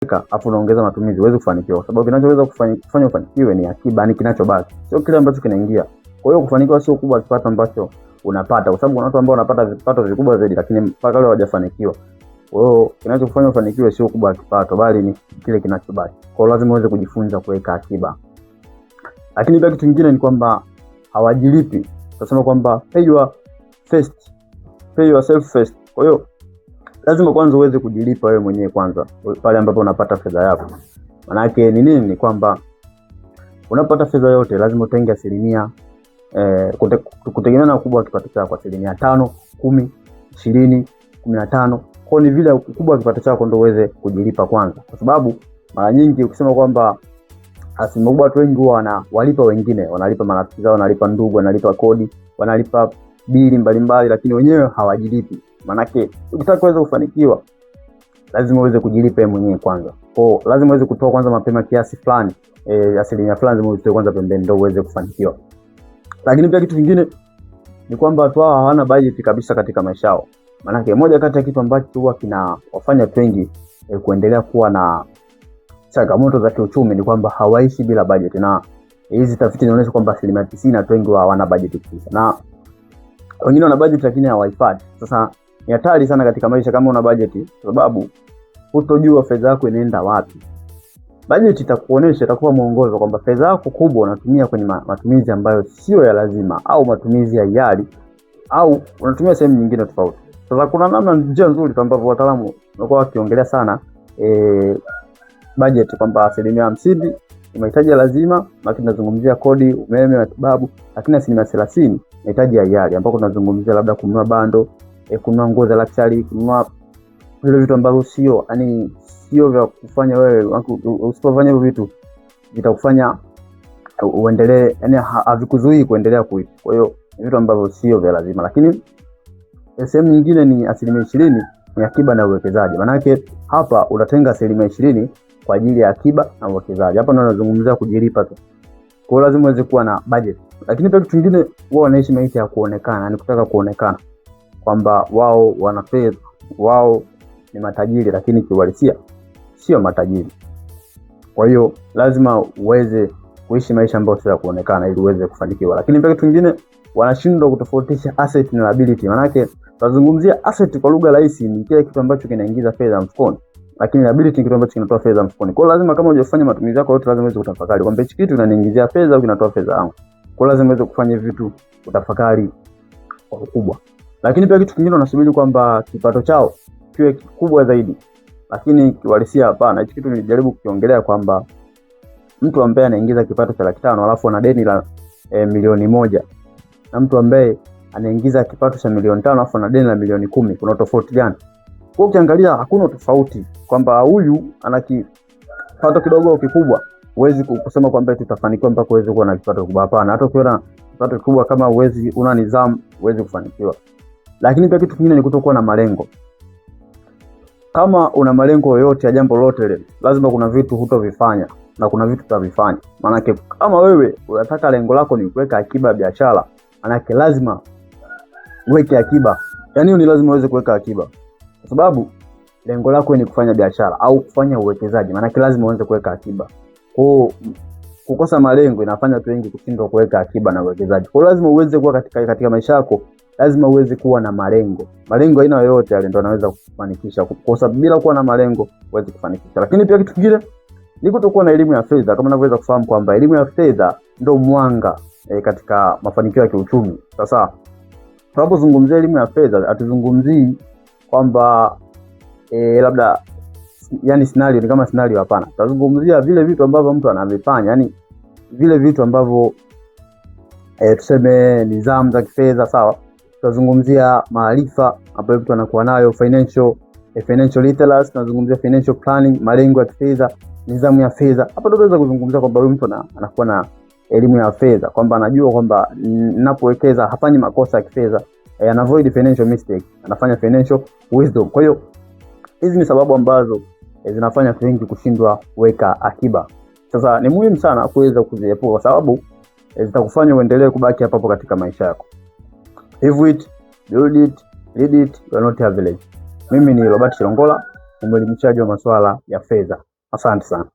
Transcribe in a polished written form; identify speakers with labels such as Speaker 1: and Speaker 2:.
Speaker 1: unaweka afu unaongeza matumizi, huwezi kufanikiwa, kwa sababu kinachoweza kufanya ufanikiwe ni akiba, ni kinachobaki, sio kile ambacho kinaingia. Kwa hiyo kufanikiwa sio kubwa kipato ambacho unapata, kwa sababu kuna watu ambao wanapata vipato vikubwa zaidi lakini mpaka leo hawajafanikiwa. Kwa hiyo kinachofanya ufanikiwe sio kubwa kipato, bali ni kile kinachobaki. Kwa hiyo lazima uweze kujifunza kuweka akiba. Lakini pia kitu kingine ni kwamba hawajilipi. Tunasema kwamba pay yourself first. Kwa hiyo lazima kwanza uweze kujilipa wewe mwenyewe kwanza pale ambapo unapata fedha yako. Maana yake ni nini? Ni kwamba unapata fedha yote lazima utenge asilimia kutegemea na ukubwa wa kipato chako, 5, 10, 20, 15. Kwa ni vile ukubwa wa kipato chako ndio uweze kujilipa kwanza, kwa sababu mara nyingi ukisema kwamba asilimia kubwa watu wengi huwa walipa wengine, wanalipa marafiki zao, wanalipa ndugu, wanalipa kodi, wanalipa bili mbalimbali, lakini wenyewe hawajilipi. Maana yake ukitaka kuweza kufanikiwa lazima uweze kujilipa mwenyewe kwanza. Kwa lazima uweze kutoa kwanza mapema kiasi fulani, asilimia fulani lazima utoe kwanza pembeni ndio uweze kufanikiwa. Lakini pia kitu kingine ni kwamba watu hao hawana budget kabisa katika maisha yao. Maana yake moja kati ya kitu ambacho huwa kinawafanya watu wengi kuendelea kuwa na changamoto za kiuchumi ni kwamba hawaishi bila budget, na hizi tafiti zinaonyesha kwamba 90% watu wengi hawana budget kabisa, na wengine wana budget lakini hawaifuati. Sasa ni hatari sana katika maisha kama una budget, kwa sababu hutojua fedha yako inaenda wapi. Budget itakuonesha, itakuwa mwongozo kwamba fedha yako kubwa unatumia kwenye matumizi ambayo sio ya lazima au matumizi ya hiari, au unatumia sehemu nyingine tofauti. Sasa kuna njia nzuri ambapo wataalamu wanakuwa wakiongelea sana budget kwamba 50% ni mahitaji ya lazima, lakini tunazungumzia kodi, umeme, matibabu, lakini 30% mahitaji ya hiari ambapo tunazungumzia labda kununua bando, kununua nguo za luxury, kununua vile vitu ambavyo sio vya kufanya wewe. Usipofanya hivyo vitu vitakufanya uendelee, yani havikuzuii kuendelea kuishi. Kwa hiyo vitu ambavyo sio vya lazima. Lakini sehemu nyingine ni 20% ni akiba na uwekezaji. Maana yake hapa unatenga 20% kwa ajili ya akiba na uwekezaji. Hapa ndo nazungumzia kujilipa tu. Kwa hiyo lazima uweze kuwa na budget. Lakini pia kitu kingine, wao wanaishi maisha ya kuonekana, yani kutaka kuonekana kwamba wao wana fedha, wao ni matajiri, lakini kiuhalisia sio matajiri. Kwa hiyo lazima uweze kuishi maisha ambayo sio ya kuonekana ili uweze kufanikiwa. Lakini pia kitu kingine, wanashindwa kutofautisha asset na liability. Maana yake tunazungumzia asset kwa lugha rahisi ni kile kitu ambacho kinaingiza fedha mfukoni, lakini liability ni kitu ambacho kinatoa fedha mfukoni. Kwa hiyo lazima kama hujafanya matumizi yako yote, lazima uweze kutafakari kwamba hichi kitu kinaniingizia fedha au kinatoa fedha yangu. Kwa hiyo lazima uweze kufanya vitu utafakari kwa ukubwa. Lakini pia kitu kingine, wanasubiri kwamba kipato chao kiwe kikubwa zaidi, lakini kiuhalisia hapana. Hichi kitu nilijaribu kukiongelea kwamba mtu ambaye anaingiza kipato cha 500,000 alafu ana deni la milioni 1 na mtu ambaye anaingiza kipato cha milioni 5 alafu ana deni la milioni 10, kuna tofauti gani? Kwa ukiangalia hakuna tofauti, kwamba huyu ana kipato kidogo au kikubwa, huwezi kusema kwamba tutafanikiwa mpaka uweze kuwa na kipato kikubwa. Hapana, hata ukiwa na kipato kikubwa kama una nidhamu huwezi kufanikiwa. Lakini pia kitu kingine ni kutokuwa na malengo. Kama una malengo yoyote ya jambo lolote lile, lazima kuna vitu hutovifanya na kuna vitu utavifanya. Maana yake kama wewe unataka lengo lako ni kuweka akiba ya biashara, maana yake lazima uweke akiba. Yaani ni lazima uweze kuweka akiba. Kwa sababu lengo lako ni kufanya biashara au kufanya uwekezaji, maana yake lazima uanze kuweka akiba. Kwa kukosa malengo inafanya watu wengi kushindwa kuweka akiba na uwekezaji. Kwa lazima uweze kuwa katika maisha yako, lazima uweze kuwa na malengo. Malengo aina yoyote yale ndio yanaweza kufanikisha. Kwa sababu bila kuwa na malengo huwezi kufanikisha. Lakini pia kitu kingine ni kutokuwa na elimu ya fedha. Kama unavyoweza kufahamu kwamba elimu ya fedha ndio mwanga katika mafanikio ya kiuchumi. Sasa tunapozungumzia elimu ya fedha, hatuzungumzii kwamba labda yani scenario ni kama scenario, hapana. Tunazungumzia vile vitu ambavyo mtu anavifanya, yani vile vitu ambavyo tuseme nidhamu za kifedha, sawa. Tunazungumzia maarifa ambayo mtu anakuwa nayo, financial literacy, tunazungumzia financial planning, malengo ya kifedha, nidhamu ya fedha. Hapa tunaweza kuzungumzia kwamba huyu mtu anakuwa na elimu ya fedha, kwamba anajua kwamba ninapowekeza hafanyi makosa ya kifedha, ana avoid financial mistake, anafanya financial wisdom. Kwa hiyo hizi ni sababu ambazo zinafanya watu wengi kushindwa kuweka akiba. Sasa ni muhimu sana kuweza kuziepuka, kwa sababu zitakufanya uendelee kubaki hapo katika maisha yako. Have it, build it, lead it, you are not average. Mimi ni Robert Shilongola, mwelimishaji wa masuala ya fedha. Asante sana.